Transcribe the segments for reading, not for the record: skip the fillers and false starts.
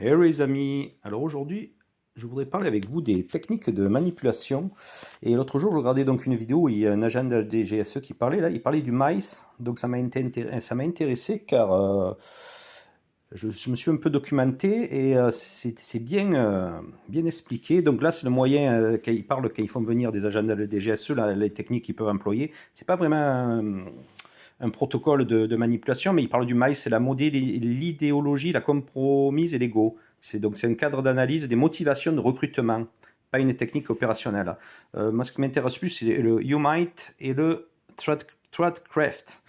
Hello les amis, alors aujourd'hui je voudrais parler avec vous des techniques de manipulation. Et l'autre jour je regardais donc une vidéo où il y a un agent de la DGSE qui parlait, là il parlait du maïs, donc ça m'a intéressé car je me suis un peu documenté et c'est bien, bien expliqué. Donc là c'est le moyen, quand il parle, quand ils font venir des agents de la DGSE, là, les techniques qu'ils peuvent employer, c'est pas vraiment un protocole de manipulation, mais il parle du maïs, c'est la modèle, l'idéologie, la compromise et l'ego. C'est un cadre d'analyse des motivations de recrutement, pas une technique opérationnelle. Moi, ce qui m'intéresse plus, c'est le Humite et le Tradcraft.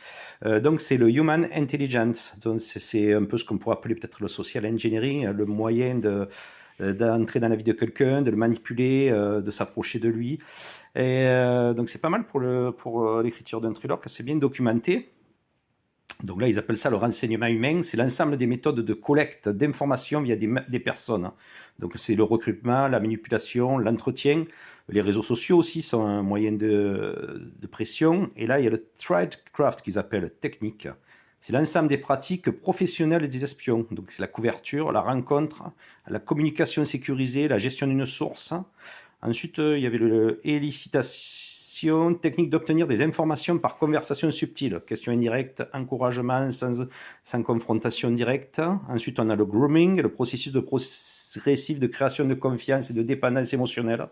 Donc, c'est le Human Intelligence. Donc, c'est un peu ce qu'on pourrait appeler peut-être le social engineering, le moyen d'entrer dans la vie de quelqu'un, de le manipuler, de s'approcher de lui. Et donc c'est pas mal pour l'écriture d'un thriller, que c'est bien documenté. Donc là, ils appellent ça le renseignement humain. C'est l'ensemble des méthodes de collecte d'informations via des personnes. Donc c'est le recrutement, la manipulation, l'entretien. Les réseaux sociaux aussi sont un moyen de pression. Et là, il y a le tradecraft qu'ils appellent technique. C'est l'ensemble des pratiques professionnelles des espions. Donc c'est la couverture, la rencontre, la communication sécurisée, la gestion d'une source. Ensuite, il y avait l'élicitation, technique d'obtenir des informations par conversation subtile, question indirecte, encouragement sans confrontation directe. Ensuite, on a le grooming, le processus progressif de création de confiance et de dépendance émotionnelle,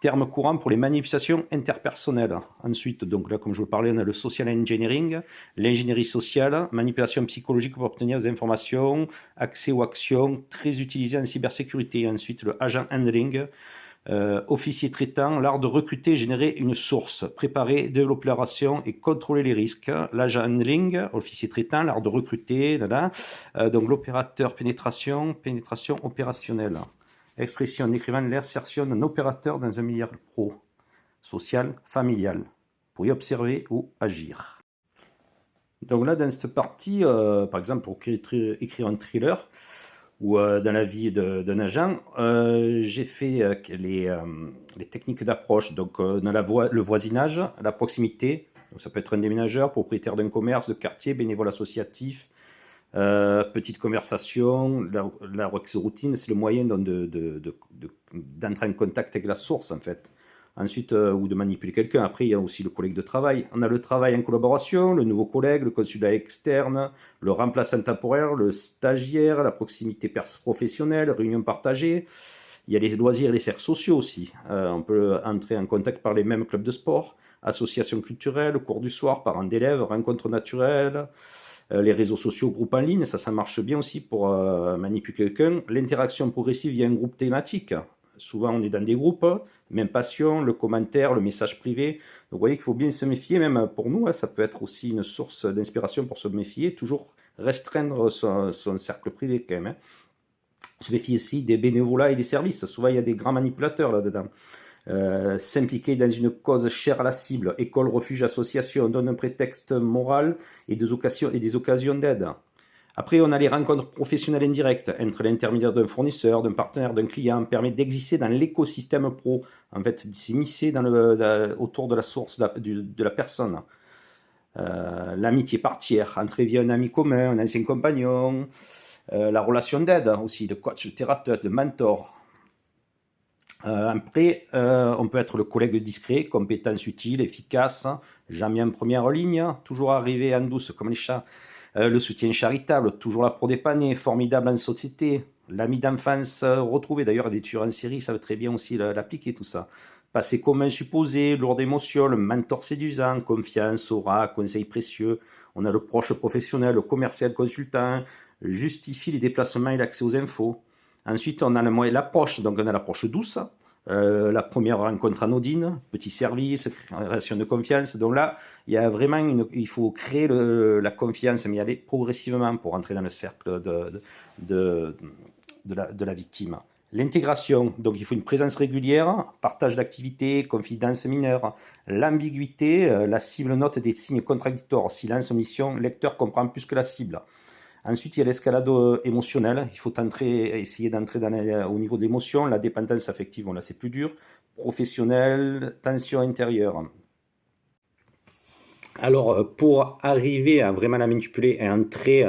terme courant pour les manipulations interpersonnelles. Ensuite, donc là, comme je vous parlais, on a le social engineering, l'ingénierie sociale, manipulation psychologique pour obtenir des informations, accès aux actions, très utilisé en cybersécurité. Ensuite, le agent handling, officier traitant, l'art de recruter et générer une source, préparer, développer la relation et contrôler les risques. L'agent handling, officier traitant, l'art de recruter, donc l'opérateur pénétration opérationnelle. Expression décrivant l'insertion d'un opérateur dans un milieu pro, social, familial, pour y observer ou agir. Donc là, dans cette partie, par exemple, pour écrire un thriller, ou dans la vie d'un agent, j'ai fait les techniques d'approche. Donc, on a le voisinage, la proximité. Donc, ça peut être un déménageur, propriétaire d'un commerce, de quartier, bénévole associatif, petite conversation. La routine, c'est le moyen d'entrer en contact avec la source, en fait. Ensuite, ou de manipuler quelqu'un. Après, il y a aussi le collègue de travail. On a le travail en collaboration, le nouveau collègue, le consulat externe, le remplaçant temporaire, le stagiaire, la proximité professionnelle, réunion partagée. Il y a les loisirs et les cercles sociaux aussi. On peut entrer en contact par les mêmes clubs de sport, associations culturelles, cours du soir, parents d'élèves, rencontres naturelles, les réseaux sociaux, groupes en ligne, ça marche bien aussi pour manipuler quelqu'un. L'interaction progressive via un groupe thématique. Souvent, on est dans des groupes, même passion, le commentaire, le message privé. Donc, vous voyez qu'il faut bien se méfier, même pour nous, ça peut être aussi une source d'inspiration pour se méfier, toujours restreindre son cercle privé quand même. Se méfier aussi des bénévolats et des services. Souvent, il y a des grands manipulateurs là-dedans. S'impliquer dans une cause chère à la cible, école, refuge, association, donne un prétexte moral et des occasions d'aide. Après, on a les rencontres professionnelles indirectes entre l'intermédiaire d'un fournisseur, d'un partenaire, d'un client, permet d'exister dans l'écosystème pro, en fait, de s'immiscer autour de la source de la personne. L'amitié par tiers, entrer via un ami commun, un ancien compagnon, la relation d'aide aussi, de coach, de thérapeute, de mentor. Après, on peut être le collègue discret, compétence utile, efficace, jamais en première ligne, toujours arrivé en douce comme les chats. Le soutien charitable, toujours là pour dépanner, formidable en société, l'ami d'enfance retrouvé, d'ailleurs des tueurs en série savent très bien aussi l'appliquer tout ça. Passé commun supposé, lourd d'émotions, le mentor séduisant, confiance, aura, conseil précieux. On a le proche professionnel, le commercial consultant, justifie les déplacements et l'accès aux infos. Ensuite, on a l'approche, donc on a l'approche douce, la première rencontre anodine, petit service, relation de confiance. Donc là, il y a vraiment il faut créer la confiance, mais y aller progressivement pour entrer dans le cercle de la victime. L'intégration, donc il faut une présence régulière, partage d'activités, confidence mineure. L'ambiguïté, la cible note des signes contradictoires, silence, omission, lecteur comprend plus que la cible. Ensuite, il y a l'escalade émotionnelle. Il faut essayer d'entrer au niveau de l'émotion. La dépendance affective, bon, là, c'est plus dur. Professionnel, tension intérieure. Alors, pour arriver à vraiment la manipuler et entrer,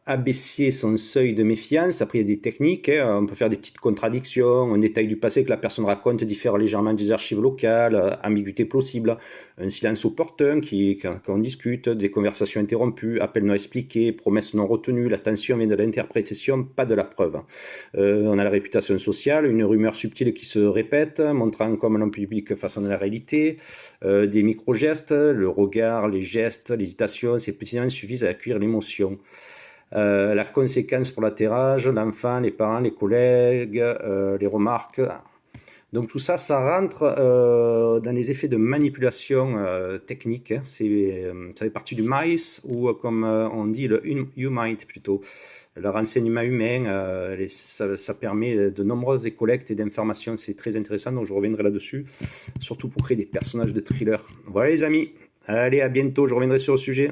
abaisser son seuil de méfiance, après il y a des techniques, hein, on peut faire des petites contradictions, un détail du passé que la personne raconte diffère légèrement des archives locales, ambiguïté plausible, un silence opportun quand on discute, des conversations interrompues, appels non expliqués, promesses non retenues, l'attention vient de l'interprétation, pas de la preuve. On a la réputation sociale, une rumeur subtile qui se répète, montrant comme l'homme public façonne la réalité, des micro-gestes, le regard, les gestes, l'hésitation, ces petits éléments suffisent à accueillir l'émotion. La conséquence pour l'atterrage, l'enfant, les parents, les collègues, les remarques. Donc tout ça, ça rentre dans les effets de manipulation technique. Hein. Ça fait partie du MICE ou comme on dit le UMIND plutôt. Le renseignement humain, ça permet de nombreuses collectes et d'informations. C'est très intéressant, donc je reviendrai là-dessus, surtout pour créer des personnages de thriller. Voilà les amis, allez à bientôt, je reviendrai sur le sujet.